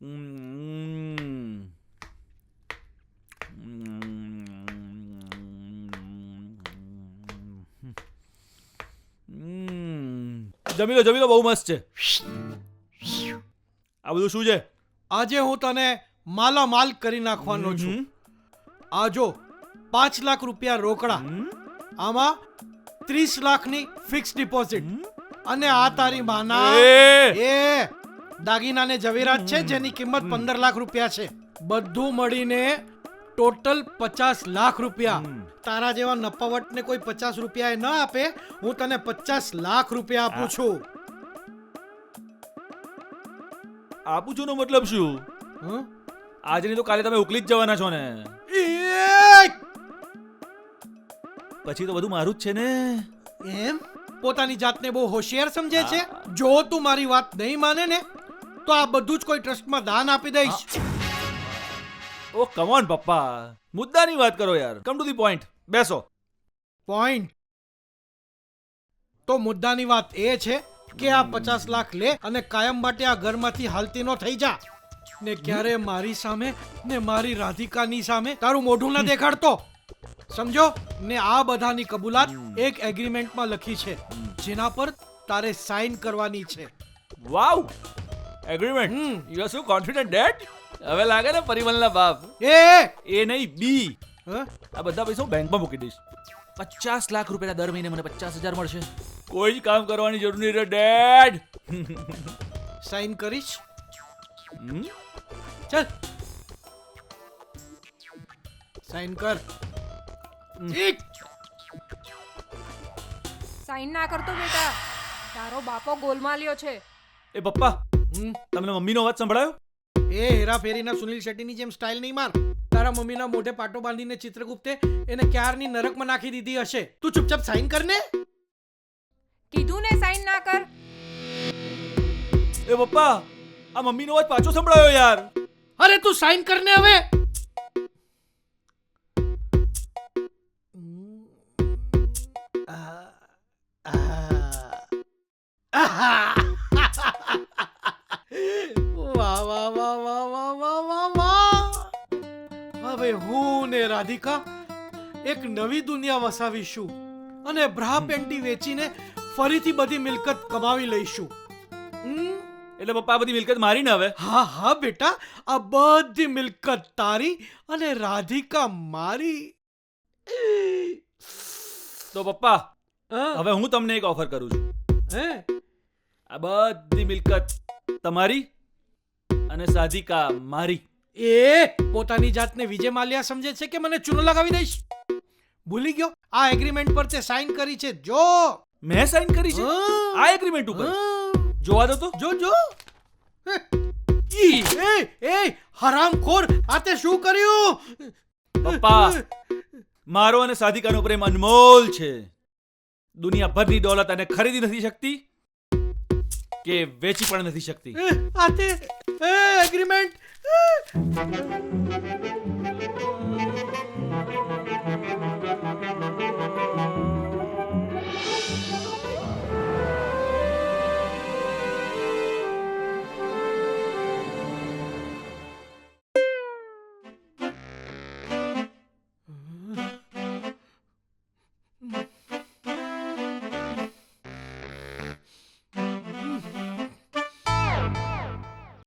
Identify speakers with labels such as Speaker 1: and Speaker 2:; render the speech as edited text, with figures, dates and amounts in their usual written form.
Speaker 1: જમી લો, બહુ મસ્ત છે. આ બધું શું છે?
Speaker 2: આજે હું તને માલામાલ કરી નાખવાનો છું. આ જો 5 લાખ રૂપિયા રોકડા, આમાં 30 લાખની ફિક્સ ડિપોઝિટ, અને આ તારી માના એ દાગીનાને જવેરાત છે જેની કિંમત 15 લાખ રૂપિયા છે. બધું મળીને ટોટલ 50 લાખ રૂપિયા. તારા જેવા નપાવટને કોઈ 50 રૂપિયા ન આપે. હું તને 50 લાખ રૂપિયા આપું છું.
Speaker 1: આપું છું નો મતલબ શું? આજે નહીં તો કાલે તમે ઉકલી જ જવાના છો ને. પછી તો બધું મારું જ છે ને.
Speaker 2: એમ પોતાની જાતને બહુ હોશિયાર સમજે છે. જો તું મારી વાત નહીં માને ને તો આ બધું જ કોઈ ટ્રસ્ટમાં દાન આપી દઈશ.
Speaker 1: ઓ કમ ઓન પપ્પા, મુદ્દાની વાત કરો યાર. Come to the point. બેસો.
Speaker 2: પોઈન્ટ તો મુદ્દાની વાત એ છે કે આ 50 લાખ લે અને કાયમ માટે આ ઘરમાંથી હાલતી નો થઈ જા. ને ક્યારે મારી સામે ને મારી રાધિકાની સામે તારું મોઢું ના દેખાડતો, સમજો ને. આ બધાની કબૂલાત એક એગ્રીમેન્ટમાં લખી છે જેના પર તારે સાઇન કરવાની છે.
Speaker 1: Wow, agreement. You are so confident dad. હવે લાગે ને પરિમલના બાપ.
Speaker 2: એ
Speaker 1: નહીં બી. આ બધા પૈસા હું બેંકમાં મૂકી દઈશ. 50 લાખ રૂપિયા દર મહિને મને 50,000 મળશે. કોઈ જ કામ કરવાની જરૂર નહીં રે ડેડ.
Speaker 2: સાઇન કરીશ? ચલ સાઇન કર.
Speaker 3: સાઈન ના કરતો બેટા, તારો બાપો ગોલમાલ્યો છે.
Speaker 1: એ પપ્પા, તમને મમ્મીનો અવાજ સંભળાયો?
Speaker 2: એ હેરાફેરીના સુનિલ શેટ્ટીની જેમ સ્ટાઇલ નહીં માર. તારા મમ્મીના મોઢે પાટો બાંધીને ચિત્રગુપ્તે એને ક્યારની નરકમાં નાખી દીધી હશે. તું ચૂપચાપ સાઇન કર ને.
Speaker 3: કીધું ને સાઈન ના કર.
Speaker 1: એ પપ્પા, આ મમ્મીનો અવાજ પાછો સંભળાયો યાર.
Speaker 2: અરે તું સાઇન કર ને હવે. વાહ વાહ વાહ વાહ વાહ વાહ વાહ વાહ. હવે હું ને રાધિકા એક નવી દુનિયા વસાવીશું અને બ્રા પેન્ટી વેચીને ફરીથી બધી મિલકત કમાવી લઈશું.
Speaker 1: એટલે પપ્પા બધી મિલકત મારી ને હવે?
Speaker 2: હા હા બેટા, આ બધી મિલકત તારી અને રાધિકા મારી.
Speaker 1: તો પપ્પા, હવે હું તમને એક ઓફર કરું છું. આ બધી મિલકત તમારી અને સાધિકા મારી.
Speaker 2: એ પોતાની જાતને વિજય માલ્યા સમજે છે કે મને ચૂનો લગાવી દઈશ? ભૂલી ગયો? આ એગ્રીમેન્ટ પર તે સાઇન કરી છે. જો
Speaker 1: મેં સાઇન કરી છે આ એગ્રીમેન્ટ ઉપર. જોવા દો તો.
Speaker 2: જો જો. એ હરામખોર, આ તે શું કર્યું?
Speaker 1: પપ્પા, મારો અને સાધિકાનો પ્રેમ અનમોલ છે. દુનિયાભરની દોલત આને ખરીદી નથી શકતી કે વેચી પણ નથી શકતી.
Speaker 2: આ તે એગ્રીમેન્ટ